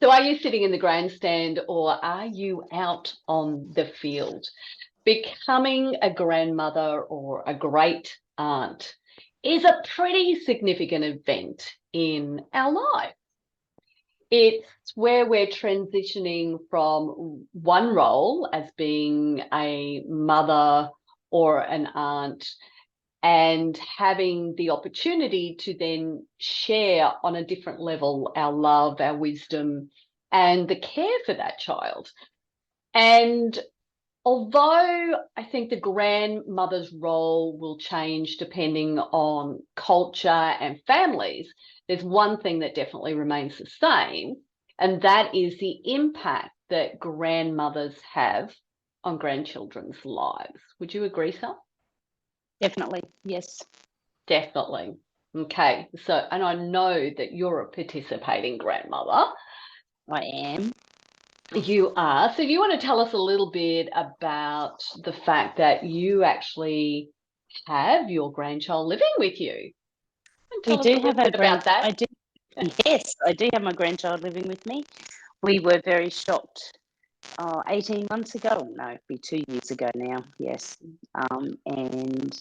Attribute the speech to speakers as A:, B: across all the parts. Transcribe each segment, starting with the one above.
A: So are you sitting in the grandstand or are you out on the field? Becoming a grandmother or a great aunt is a pretty significant event in our life. It's where we're transitioning from one role as being a mother or an aunt and having the opportunity to then share on a different level our love, our wisdom, and the care for that child. And although I think the grandmother's role will change depending on culture and families, there's one thing that definitely remains the same, and that is the impact that grandmothers have on grandchildren's lives. Would you agree, Sal?
B: Definitely, yes.
A: Definitely. Okay. So, and I know that you're a participating grandmother.
B: I am.
A: You are. So, do you want to tell us a little bit about the fact that you actually have your grandchild living with you? And
B: We
A: tell us
B: do
A: a little
B: have our
A: bit about that.
B: I do, yes, I do have my grandchild living with me. We were very shocked 18 months ago. No, it'd be 2 years ago now, yes. And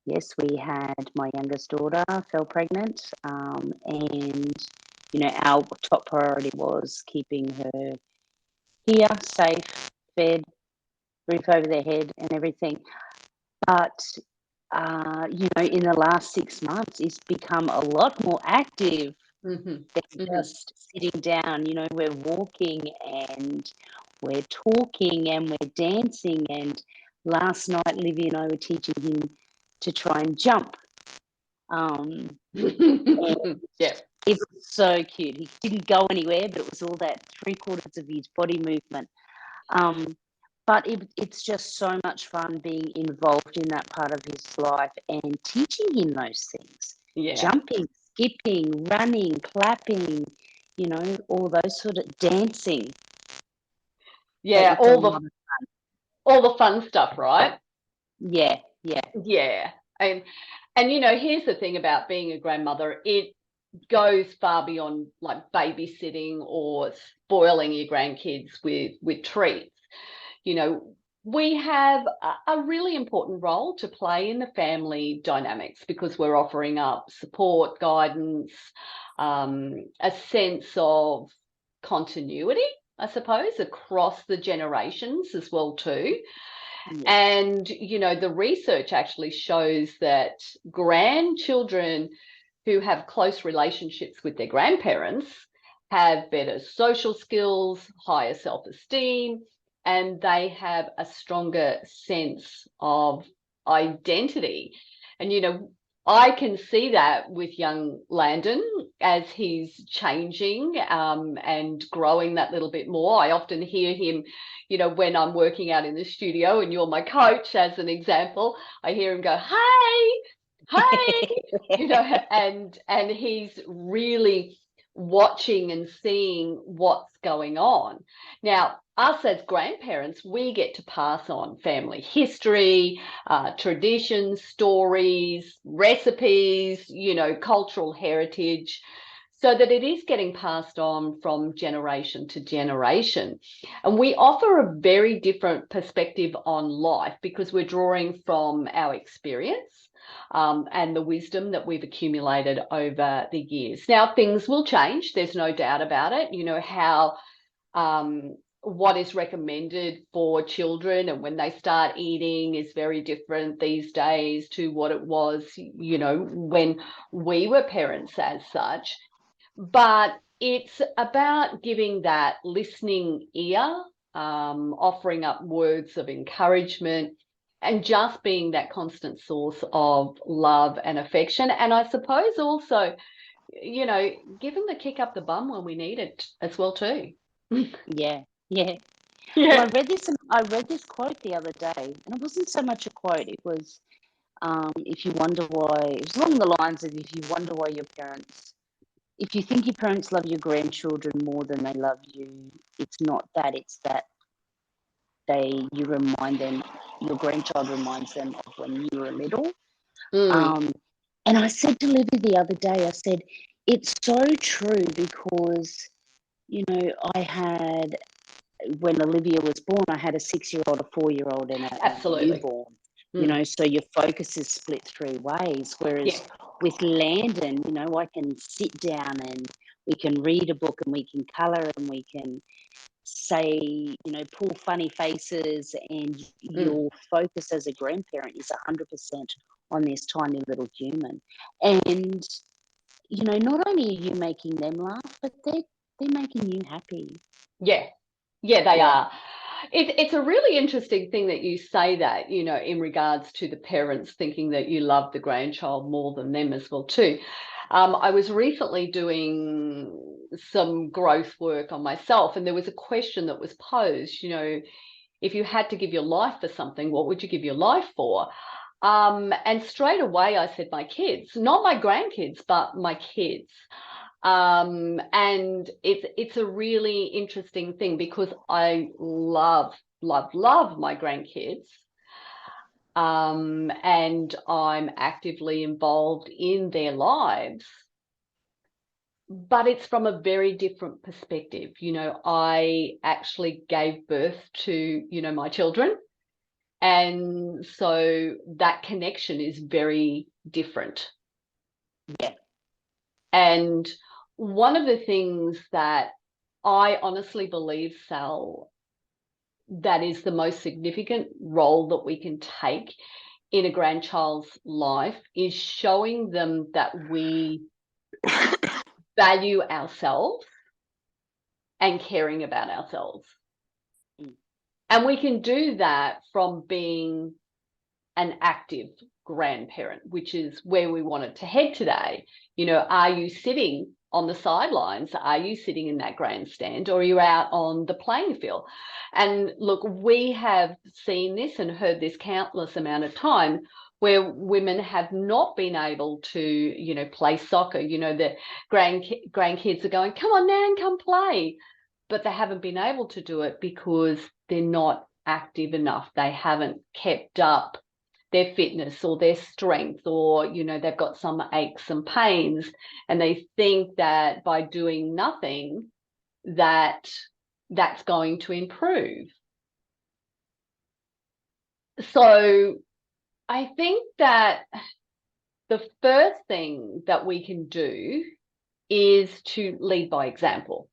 B: yes, we had my youngest daughter fell pregnant, and our top priority was keeping her here, safe, fed, roof over their head, and everything. But in the last 6 months, it's become a lot more active
A: Mm-hmm.
B: than
A: Mm-hmm.
B: just sitting down. We're walking and we're talking and we're dancing. And last night, Livy and I were teaching him to try and jump. And
A: Yeah.
B: it was so cute. He didn't go anywhere, but it was all that 3/4 of his body movement. But it's just so much fun being involved in that part of his life and teaching him those things.
A: Yeah.
B: Jumping, skipping, running, clapping, all those sort of dancing.
A: Yeah.
B: It's a lot of,
A: All the fun stuff, right?
B: yeah.
A: Yeah. And here's the thing about being a grandmother, it goes far beyond like babysitting or spoiling your grandkids with treats. We have a really important role to play in the family dynamics because we're offering up support, guidance, a sense of continuity, I suppose, across the generations as well too.
B: Yeah.
A: And, the research actually shows that grandchildren who have close relationships with their grandparents have better social skills, higher self-esteem, and they have a stronger sense of identity. And, I can see that with young Landon as he's changing and growing that little bit more. I often hear him, when I'm working out in the studio and you're my coach, as an example, I hear him go, hey, and he's really watching and seeing what's going on. Now, us as grandparents, we get to pass on family history, traditions, stories, recipes, cultural heritage, so that it is getting passed on from generation to generation. And we offer a very different perspective on life because we're drawing from our experience and the wisdom that we've accumulated over the years. Now, things will change. There's no doubt about it. How what is recommended for children and when they start eating is very different these days to what it was, when we were parents as such. But it's about giving that listening ear, offering up words of encouragement, and just being that constant source of love and affection. And I suppose also, giving the kick up the bum when we need it as well too.
B: Yeah. Well,
A: Yeah.
B: I read this quote the other day, and it wasn't so much a quote. It was, if you wonder why, it was along the lines of, if you wonder why if you think your parents love your grandchildren more than they love you, it's not that. It's that you remind them, your grandchild reminds them of when you were little.
A: Mm.
B: Um, and I said to Libby the other day, I said, it's so true because I had, when Olivia was born, I had a 6-year-old, a 4-year-old, and a
A: Absolutely.
B: newborn.
A: Mm.
B: So your focus is split 3 ways.
A: Yeah.
B: Whereas with Landon, I can sit down and we can read a book and we can colour and we can say, pull funny faces, and
A: Mm.
B: your focus as a grandparent is 100% on this tiny little human. And, not only are you making them laugh, but they're making you happy.
A: Yeah. Yeah, they
B: Yeah.
A: are. It's a really interesting thing that you say that, in regards to the parents thinking that you love the grandchild more than them as well too. I was recently doing some growth work on myself, and there was a question that was posed, if you had to give your life for something, what would you give your life for? And straight away I said my kids, not my grandkids, but my kids. And it's a really interesting thing because I love my grandkids. And I'm actively involved in their lives, but it's from a very different perspective. I actually gave birth to, my children. And so that connection is very different.
B: Yeah.
A: And one of the things that I honestly believe, Sal, that is the most significant role that we can take in a grandchild's life is showing them that we value ourselves and caring about ourselves.
B: Mm.
A: And we can do that from being an active grandparent, which is where we wanted to head today. Are you sitting on the sidelines? Are you sitting in that grandstand, or are you out on the playing field? And look, we have seen this and heard this countless amount of time where women have not been able to, play soccer. The grandkids are going, come on, Nan, come play. But they haven't been able to do it because they're not active enough. They haven't kept up their fitness or their strength, or they've got some aches and pains, and they think that by doing nothing that's going to improve. So I think that the first thing that we can do is to lead by example.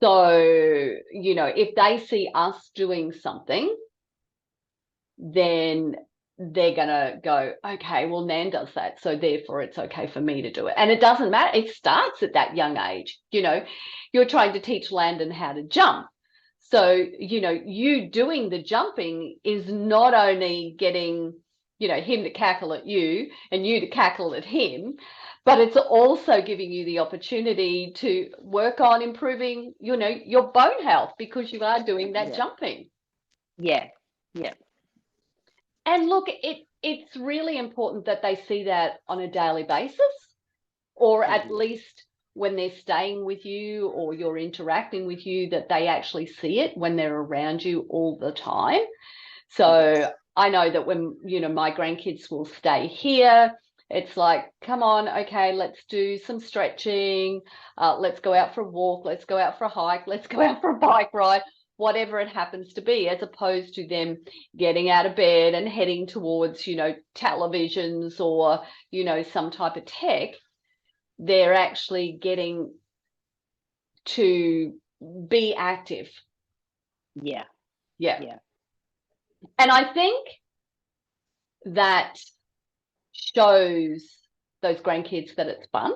A: So if they see us doing something, then they're going to go, okay, well, Nan does that, so therefore it's okay for me to do it. And it doesn't matter. It starts at that young age. You're trying to teach Landon how to jump. So, you doing the jumping is not only getting, him to cackle at you and you to cackle at him, but it's also giving you the opportunity to work on improving, your bone health because you are doing that jumping.
B: Yeah. Yeah.
A: And look, it's really important that they see that on a daily basis, or at least when they're staying with you or you're interacting with you, that they actually see it when they're around you all the time. So I know that when, my grandkids will stay here, it's like, come on, okay, let's do some stretching. Let's go out for a walk. Let's go out for a hike. Let's go out for a bike ride, whatever it happens to be, as opposed to them getting out of bed and heading towards, televisions or, some type of tech. They're actually getting to be active.
B: Yeah.
A: Yeah. And I think that shows those grandkids that it's fun.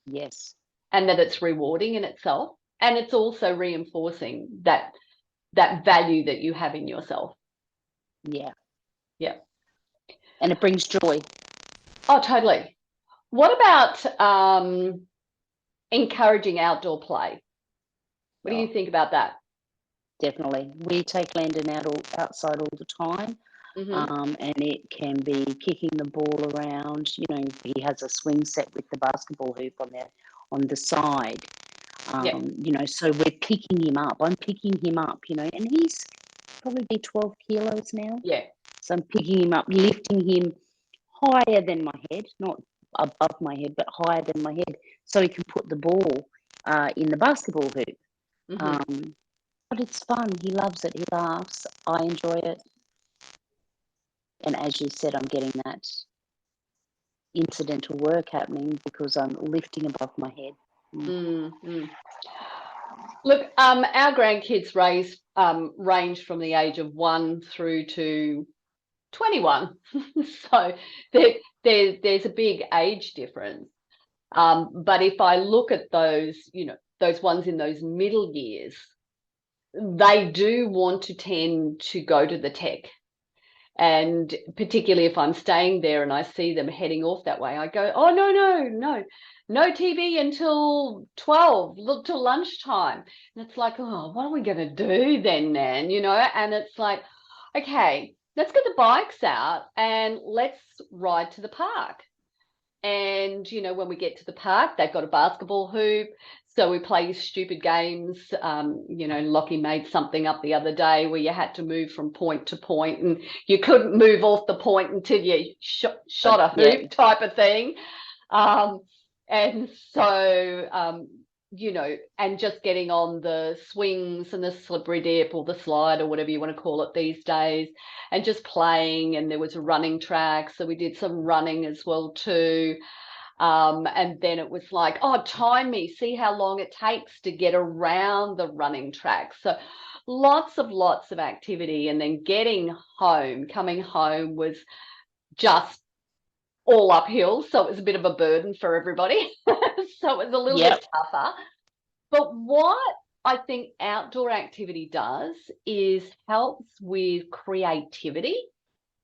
B: Yes.
A: And that it's rewarding in itself. And it's also reinforcing that value that you have in yourself.
B: Yeah.
A: Yeah.
B: And it brings joy.
A: Oh, totally. What about encouraging outdoor play? What do you think about that?
B: Definitely. We take Landon outside all the time. And it can be kicking the ball around. He has a swing set with the basketball hoop on the side. So we're picking him up. I'm picking him up, and he's probably 12 kilos now.
A: Yeah.
B: So I'm picking him up, lifting him higher than my head, not above my head, but higher than my head, so he can put the ball in the basketball hoop.
A: Mhm.
B: But it's fun. He loves it. He laughs. I enjoy it. And as you said, I'm getting that incidental work happening because I'm lifting above my head.
A: Mm. Look, our grandkids range from the age of 1 through to 21. So there's a big age difference. But if I look at those, those ones in those middle years, they do want to tend to go to the tech. And particularly if I'm staying there and I see them heading off that way, I go, oh, no TV until 12, till lunchtime. And it's like, oh, what are we going to do then, Nan? And it's like, okay, let's get the bikes out and let's ride to the park. And, when we get to the park, they've got a basketball hoop. So we play stupid games. Lockie made something up the other day where you had to move from point to point and you couldn't move off the point until you shot a hoop type of thing. And so, and just getting on the swings and the slippery dip or the slide or whatever you want to call it these days, and just playing. And there was a running track, so we did some running as well too. And then it was like, oh, time me, see how long it takes to get around the running track. So lots of activity. And then coming home was just all uphill. So it was a bit of a burden for everybody. So it was a little bit tougher. But what I think outdoor activity does is helps with creativity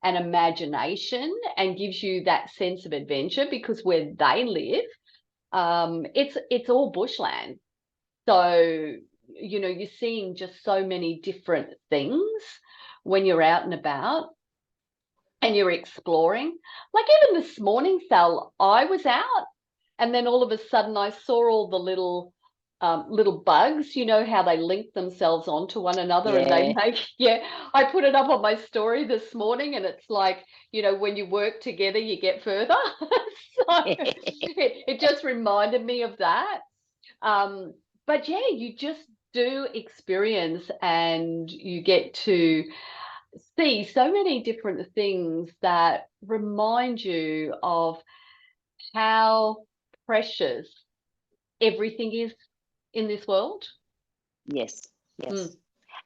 A: and imagination and gives you that sense of adventure, because where they live, it's all bushland. So, you're seeing just so many different things when you're out and about and you're exploring. Like even this morning, Sal, I was out and then all of a sudden I saw all the little bugs, how they link themselves onto one another and they make, I put it up on my story this morning and it's like, when you work together, you get further. So it just reminded me of that. But yeah, you just do experience and you get to see so many different things that remind you of how precious everything is in this world.
B: Yes.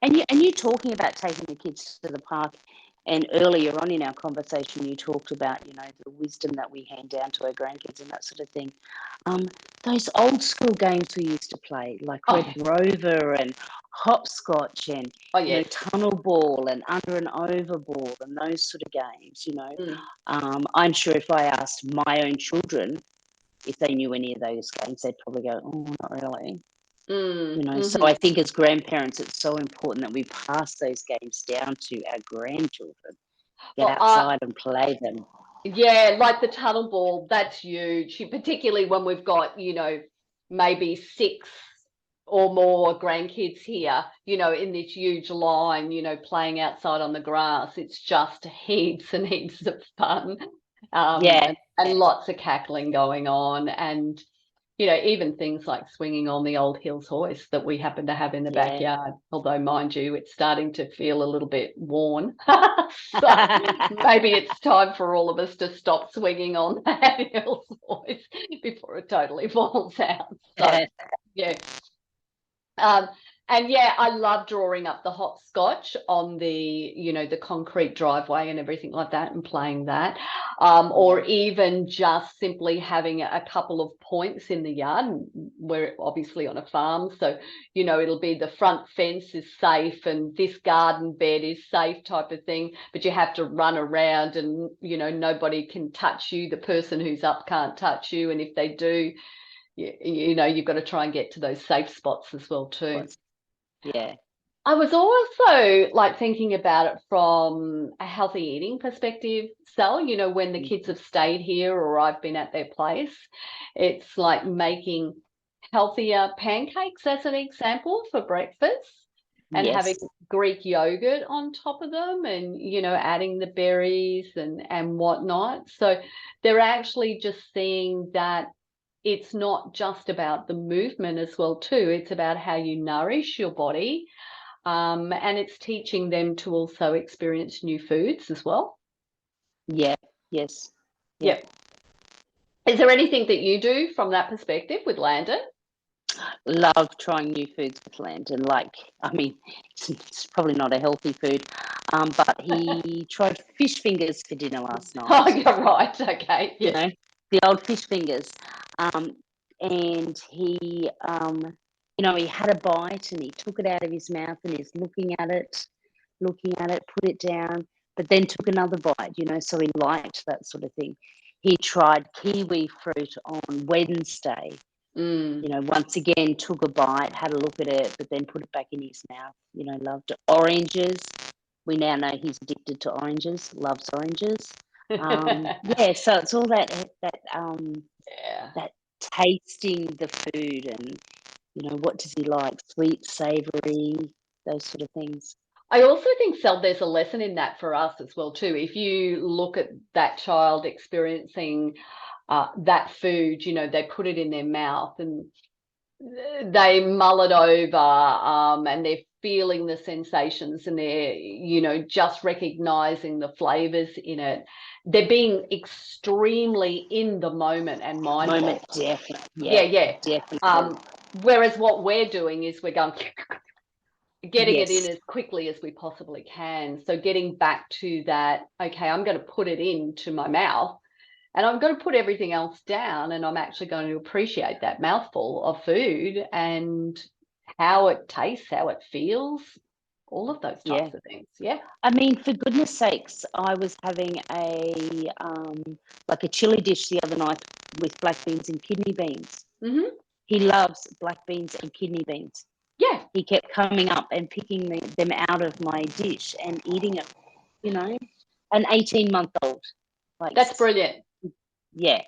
B: And you talking about taking the kids to the park, and earlier on in our conversation, you talked about, the wisdom that we hand down to our grandkids and that sort of thing. Those old school games we used to play, like Red Rover and hopscotch and tunnel ball and under and over ball and those sort of games. I'm sure if I asked my own children if they knew any of those games, they'd probably go, "Oh, not really." So I think as grandparents, it's so important that we pass those games down to our grandchildren. Get outside and play them.
A: Yeah, like the tunnel ball, that's huge, particularly when we've got, maybe 6 or more grandkids here, in this huge line, playing outside on the grass. It's just heaps and heaps of fun. And lots of cackling going on. And even things like swinging on the old Hills hoist that we happen to have in the backyard. Although, mind you, it's starting to feel a little bit worn. So maybe it's time for all of us to stop swinging on that Hills hoist before it totally falls out. So, yeah. And I love drawing up the hopscotch on the, the concrete driveway and everything like that and playing that. Or even just simply having a couple of points in the yard. We're obviously on a farm, so, it'll be the front fence is safe and this garden bed is safe type of thing, but you have to run around and, nobody can touch you. The person who's up can't touch you. And if they do, you've got to try and get to those safe spots as well too.
B: Yeah.
A: I was also like thinking about it from a healthy eating perspective, Sal, when the kids have stayed here or I've been at their place, it's like making healthier pancakes as an example for breakfast and having Greek yogurt on top of them and, adding the berries and whatnot. So they're actually just seeing that it's not just about the movement as well too. It's about how you nourish your body, and it's teaching them to also experience new foods as well.
B: Yeah. Yes. Yeah.
A: Yep. Is there anything that you do from that perspective with Landon?
B: Love trying new foods with Landon. Like, I mean, it's probably not a healthy food, but he tried fish fingers for dinner last
A: Oh,
B: night.
A: you're right. Okay.
B: You
A: Yes.
B: know, the old fish fingers. And he had a bite and he took it out of his mouth and he's looking at it, put it down, but then took another bite, so he liked that sort of thing. He tried kiwi fruit on Wednesday,
A: Mm.
B: once again took a bite, had a look at it, but then put it back in his mouth, loved it. Oranges. We now know he's addicted to oranges, loves oranges. Yeah, so it's all
A: Yeah.
B: that tasting the food and, what does he like? Sweet, savoury, those sort of things.
A: I also think, Sel, there's a lesson in that for us as well too. If you look at that child experiencing that food, they put it in their mouth and they mull it over, and they're feeling the sensations and they're, just recognizing the flavors in it. They're being extremely in the moment and mindful.
B: Moment, definitely.
A: Yeah,
B: Yeah,
A: yeah.
B: definitely.
A: Whereas what we're doing is we're going getting it in
B: Yes.
A: as quickly as we possibly can. So getting back to that, okay, I'm going to put it into my mouth and I'm going to put everything else down and I'm actually going to appreciate that mouthful of food and how it tastes, how it feels, all of those
B: Yeah.
A: types of things. Yeah.
B: I mean, for goodness sakes, I was having a chili dish the other night with black beans and kidney beans.
A: Mm-hmm.
B: He loves black beans and kidney beans.
A: Yeah.
B: He kept coming up and picking them out of my dish and eating it, an 18-month-old. Like,
A: That's brilliant.
B: yeah,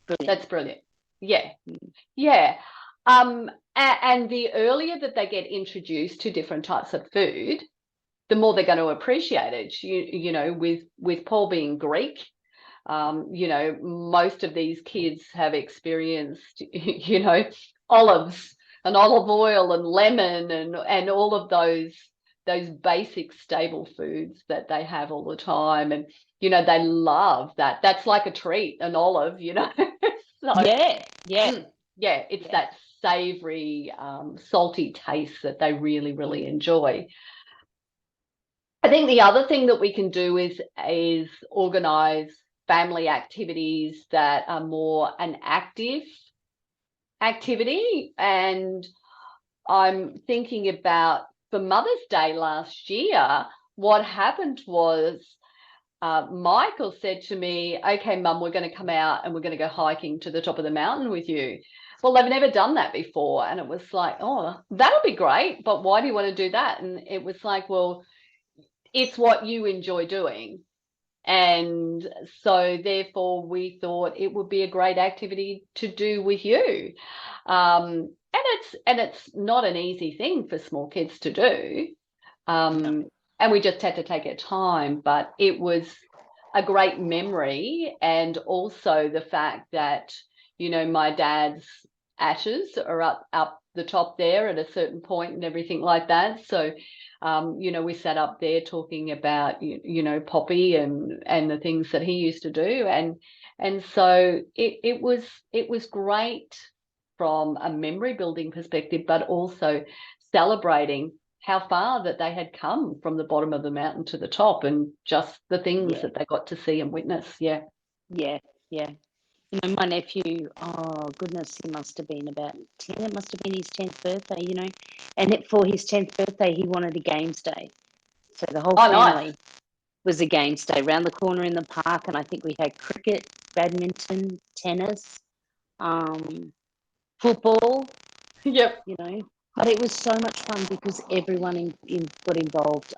B: brilliant.
A: That's brilliant. Yeah.
B: Mm.
A: Yeah. And the earlier that they get introduced to different types of food, the more they're going to appreciate it. With Paul being Greek, most of these kids have experienced, olives and olive oil and lemon and all of those basic stable foods that they have all the time. And, they love that. That's like a treat, an olive, So,
B: Yeah, yeah,
A: yeah, it's
B: yeah,
A: that savory, salty taste that they really, really enjoy. I think the other thing that we can do is organize family activities that are more an active activity. And I'm thinking about for Mother's Day last year, what happened was Michael said to me, okay, Mum, we're going to come out and we're going to go hiking to the top of the mountain with you. Well, they've never done that before. And it was like, oh, that'll be great. But why do you want to do that? And it was like, well, it's what you enjoy doing. And so therefore we thought it would be a great activity to do with you. And it's not an easy thing for small kids to do.
B: no,
A: And we just had to take our time, but it was a great memory. And also the fact that, my dad's ashes are up the top there at a certain point and everything like that. So, we sat up there talking about, Poppy and the things that he used to do. And so it was great from a memory building perspective, but also celebrating how far that they had come from the bottom of the mountain to the top and just the things
B: yeah,
A: that they got to see and witness. Yeah.
B: yeah, yeah. My nephew, oh goodness, he must have been about 10. It must have been his 10th birthday. And for his 10th birthday, he wanted a games day. So the whole
A: Oh, nice.
B: family was a games day around the corner in the park. And I think we had cricket, badminton, tennis, football,
A: Yep.
B: But it was so much fun because everyone got involved.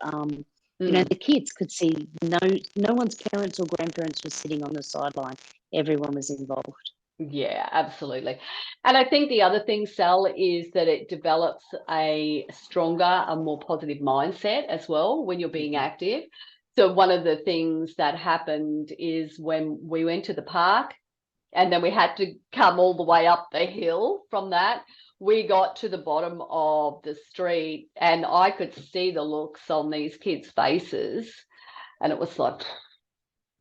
A: Mm.
B: The kids could see no one's parents or grandparents were sitting on the sideline. Everyone was involved.
A: Yeah, absolutely. And I think the other thing, Sal, is that it develops a stronger and more positive mindset as well when you're being active. So one of the things that happened is when we went to the park, and then we had to come all the way up the hill from that. We got to the bottom of the street and I could see the looks on these kids' faces. And it was like,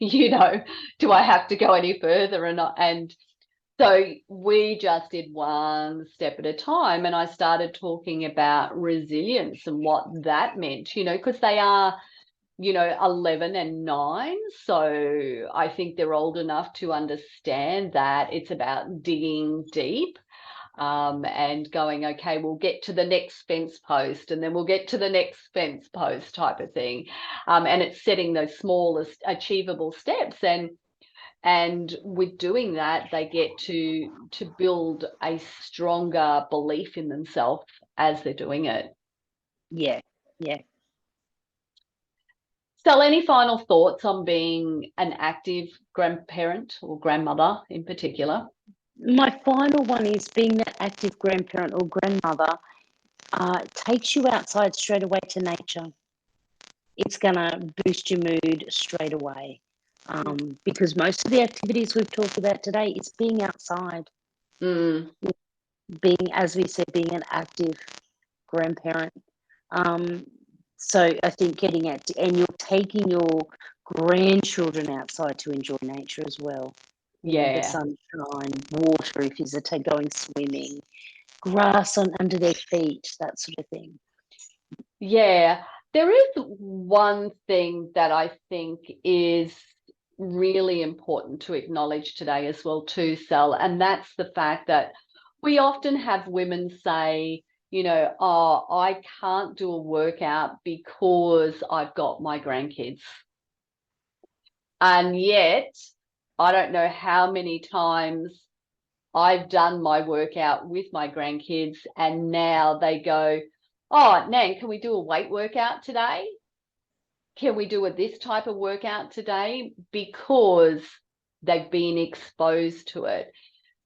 A: you know, do I have to go any further or not? And so we just did one step at a time. And I started talking about resilience and what that meant, you know, because they are, you know, 11 and 9. So I think they're old enough to understand that it's about digging deep. And going, okay, we'll get to the next fence post and then we'll get to the next fence post type of thing. And it's setting those smallest achievable steps. And with doing that, they get to build a stronger belief in themselves as they're doing it.
B: Yeah, yeah.
A: So any final thoughts on being an active grandparent or grandmother in particular?
B: My final one is being that active grandparent or grandmother takes you outside straight away to nature. It's going to boost your mood straight away. Because most of the activities we've talked about today is being outside, being, as we said, being an active grandparent. So I think getting out, and you're taking your grandchildren outside to enjoy nature as well. You know, the sunshine, water if you're going swimming, grass under their feet, that sort of thing.
A: Yeah, there is one thing that I think is really important to acknowledge today as well too, Sal, and that's the fact that we often have women say, you know, oh, I can't do a workout because I've got my grandkids. And yet, I don't know how many times I've done my workout with my grandkids and now they go, oh, Nan, can we do a weight workout today? Can we do this type of workout today? Because they've been exposed to it.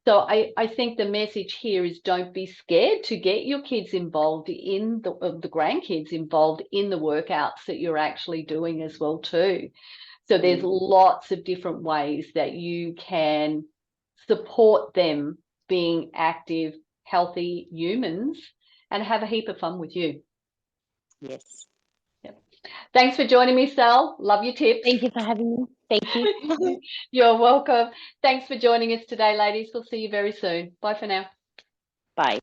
A: So I think the message here is don't be scared to get your kids involved in the grandkids involved in the workouts that you're actually doing as well too. So there's lots of different ways that you can support them being active, healthy humans and have a heap of fun with you.
B: Yes.
A: Yep. Thanks for joining me, Sal. Love your tips.
B: Thank you for having me. Thank you.
A: You're welcome. Thanks for joining us today, ladies. We'll see you very soon. Bye for now.
B: Bye.